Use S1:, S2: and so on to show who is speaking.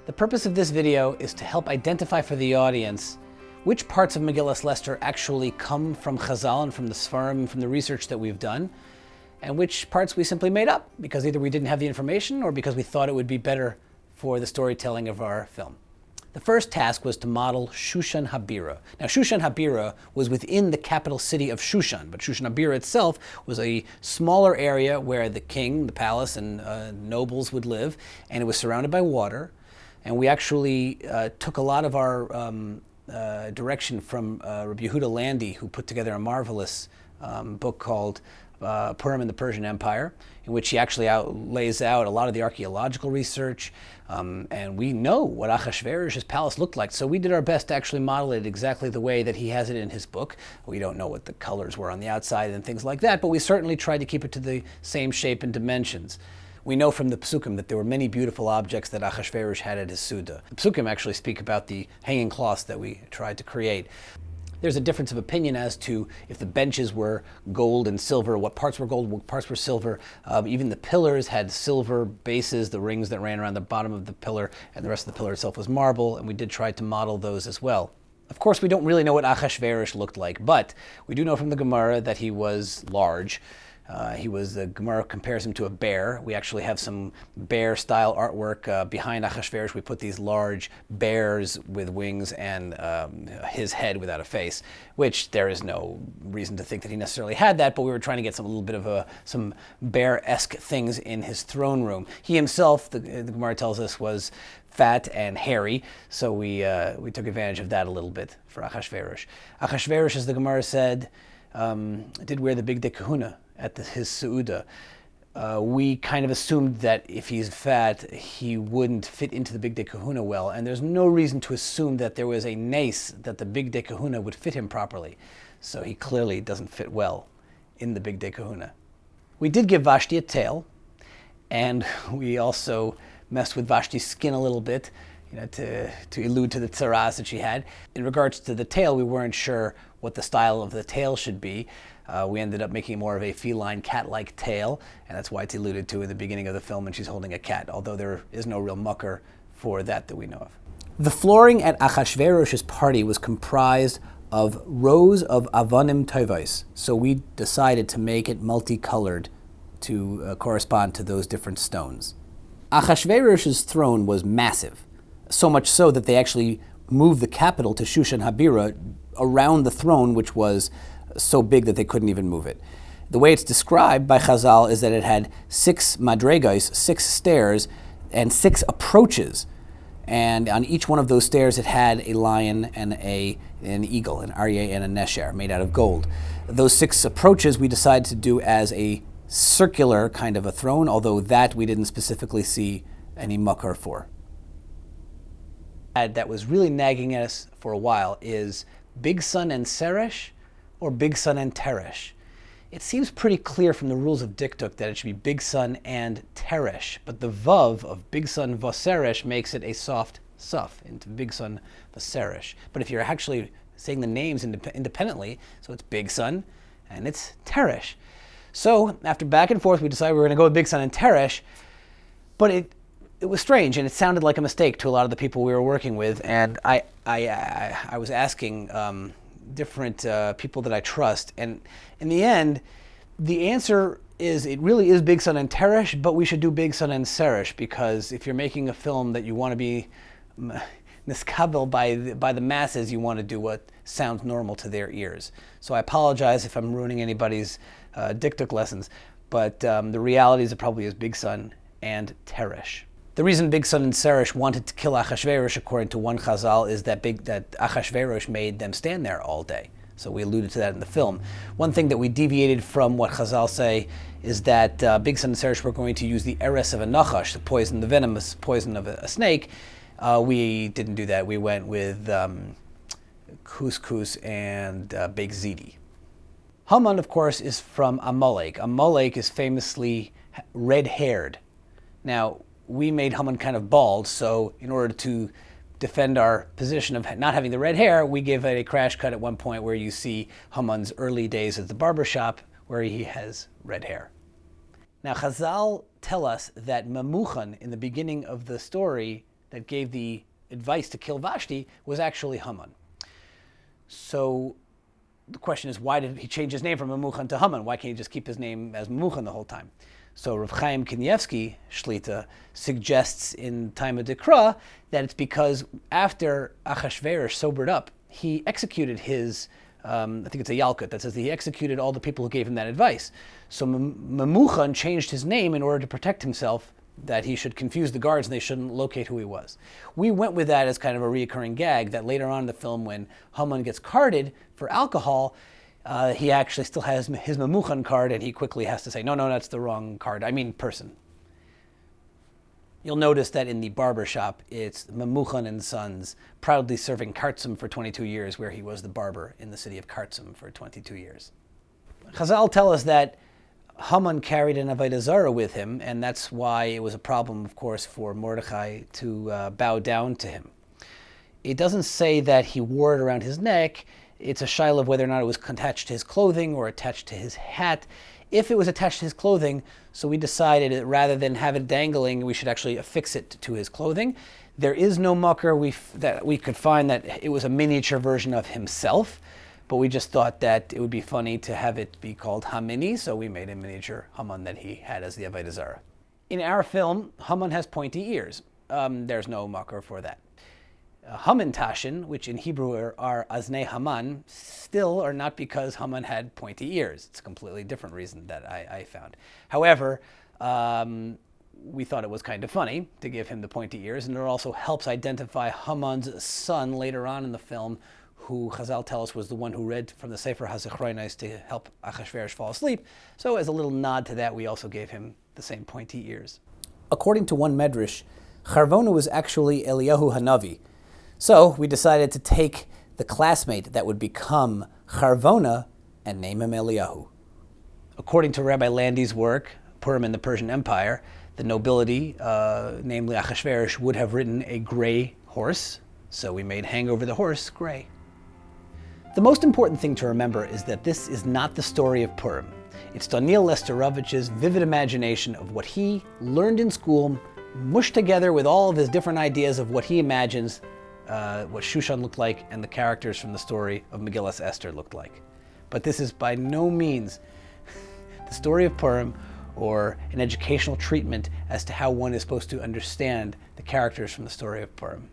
S1: The purpose of this video is to help identify for the audience which parts of Megillas Esther actually come from Chazal and from the Sfarim and from the research that we've done, and which parts we simply made up because either we didn't have the information or because we thought it would be better for the storytelling of our film. The first task was to model Shushan Habira. Now, Shushan Habira was within the capital city of Shushan, but Shushan Habira itself was a smaller area where the king, the palace, and nobles would live, and it was surrounded by water. And we actually took a lot of our direction from Rabbi Yehuda Landi, who put together a marvelous book called Purim in the Persian Empire, in which he actually lays out a lot of the archaeological research, and we know what Achashverosh's palace looked like, so we did our best to actually model it exactly the way that he has it in his book. We don't know what the colors were on the outside and things like that, but we certainly tried to keep it to the same shape and dimensions. We know from the Pesukim that there were many beautiful objects that Achashverosh had at his Suda. The Pesukim actually speak about the hanging cloths that we tried to create. There's a difference of opinion as to if the benches were gold and silver, what parts were gold, what parts were silver. Even the pillars had silver bases, the rings that ran around the bottom of the pillar, and the rest of the pillar itself was marble, and we did try to model those as well. Of course, we don't really know what Achashverosh looked like, but we do know from the Gemara that he was large. The Gemara compares him to a bear. We actually have some bear-style artwork behind Achashverosh. We put these large bears with wings and his head without a face, which there is no reason to think that he necessarily had that, but we were trying to get a little bit of some bear-esque things in his throne room. He himself, the Gemara tells us, was fat and hairy, so we took advantage of that a little bit for Achashverosh. Achashverosh, as the Gemara said, did wear the big kahuna at his Seuda. We kind of assumed that if he's fat, he wouldn't fit into the big kahuna well, and there's no reason to assume that there was a nace that the big kahuna would fit him properly. So he clearly doesn't fit well in the big kahuna. We did give Vashti a tail, and we also messed with Vashti's skin a little bit, to allude to the tsaras that she had. In regards to the tail, we weren't sure what the style of the tail should be. We ended up making more of a feline cat-like tail, and that's why it's alluded to in the beginning of the film, and she's holding a cat, although there is no real mucker for that we know of. The flooring at Achashverosh's party was comprised of rows of avanim tovos, so we decided to make it multicolored to correspond to those different stones. Achashverosh's throne was massive, so much so that they actually moved the capital to Shushan Habira around the throne, which was so big that they couldn't even move it. The way it's described by Chazal is that it had 6 madregos, 6 stairs, and 6 approaches. And on each one of those stairs it had a lion and an eagle, an aryeh and a nesher, made out of gold. Those 6 approaches we decided to do as a circular kind of a throne, although that we didn't specifically see any mucker for. That was really nagging at us for a while is Big Sun and Seresh, or Big Sun and Teresh. It seems pretty clear from the rules of Diktuk that it should be Big Sun and Teresh, but the Vav of Big Sun Vaseresh makes it a soft suf into Big Sun Vaseresh. But if you're actually saying the names independently, so it's Big Sun and it's Teresh. So after back and forth, we decided we were going to go with Big Sun and Teresh, but it was strange and it sounded like a mistake to a lot of the people we were working with, and I was asking different people that I trust, and in the end, the answer is it really is Big Sun and Teresh, but we should do Big Sun and Seresh, because if you're making a film that you want to be niskabel by the masses, you want to do what sounds normal to their ears. So I apologize if I'm ruining anybody's Diktuk lessons, but the reality is it probably is Big Sun and Teresh. The reason Big Sun and Seresh wanted to kill Achashverosh, according to one Chazal, is that Achashverosh made them stand there all day. So we alluded to that in the film. One thing that we deviated from what Chazal say is that Big Sun and Seresh were going to use the eres of a nachash, the venomous poison of a snake. We didn't do that. We went with couscous and baked ziti. Haman, of course, is from Amalek. Amalek is famously red-haired. Now, we made Haman kind of bald, so in order to defend our position of not having the red hair, we give it a crash cut at one point where you see Haman's early days at the barbershop where he has red hair. Now, Chazal tell us that Memuchan, in the beginning of the story, that gave the advice to kill Vashti was actually Haman. So the question is, why did he change his name from Memuchan to Haman? Why can't he just keep his name as Memuchan the whole time? So Rav Chaim Kanievsky, Shlita, suggests in Time of Dekra that it's because after Achashverosh sobered up, he executed his, I think it's a Yalkut that says that he executed all the people who gave him that advice. So Memuchan changed his name in order to protect himself, that he should confuse the guards and they shouldn't locate who he was. We went with that as kind of a reoccurring gag, that later on in the film when Haman gets carded for alcohol, he actually still has his Memuchan card and he quickly has to say, no, that's the wrong card, I mean person. You'll notice that in the barber shop, it's Memuchan and Sons proudly serving Kartzum for 22 years, where he was the barber in the city of Kartzum for 22 years. Chazal tell us that Haman carried an Avodah Zarah with him, and that's why it was a problem, of course, for Mordechai to bow down to him. It doesn't say that he wore it around his neck. It's a shaila of whether or not it was attached to his clothing or attached to his hat. If it was attached to his clothing, so we decided that rather than have it dangling, we should actually affix it to his clothing. There is no makar that we could find that it was a miniature version of himself, but we just thought that it would be funny to have it be called Hamini, so we made a miniature Haman that he had as the Avodah Zarah. In our film, Haman has pointy ears. There's no makar for that. Haman Tashin, which in Hebrew are Aznei Haman, still are not because Haman had pointy ears. It's a completely different reason that I found. However, we thought it was kind of funny to give him the pointy ears, and it also helps identify Haman's son later on in the film, who Chazal tell us was the one who read from the Sefer HaZichronos to help Achashverosh fall asleep. So as a little nod to that, we also gave him the same pointy ears. According to one medrash, Charvona was actually Eliyahu Hanavi. So we decided to take the classmate that would become Charvona and name him Eliyahu. According to Rabbi Landy's work, Purim in the Persian Empire, the nobility, namely Achashverosh, would have ridden a gray horse, so we made hang over the horse gray. The most important thing to remember is that this is not the story of Purim. It's Daniel Lesterovich's vivid imagination of what he learned in school, mushed together with all of his different ideas of what he imagines what Shushan looked like and the characters from the story of Megillas Esther looked like. But this is by no means the story of Purim or an educational treatment as to how one is supposed to understand the characters from the story of Purim.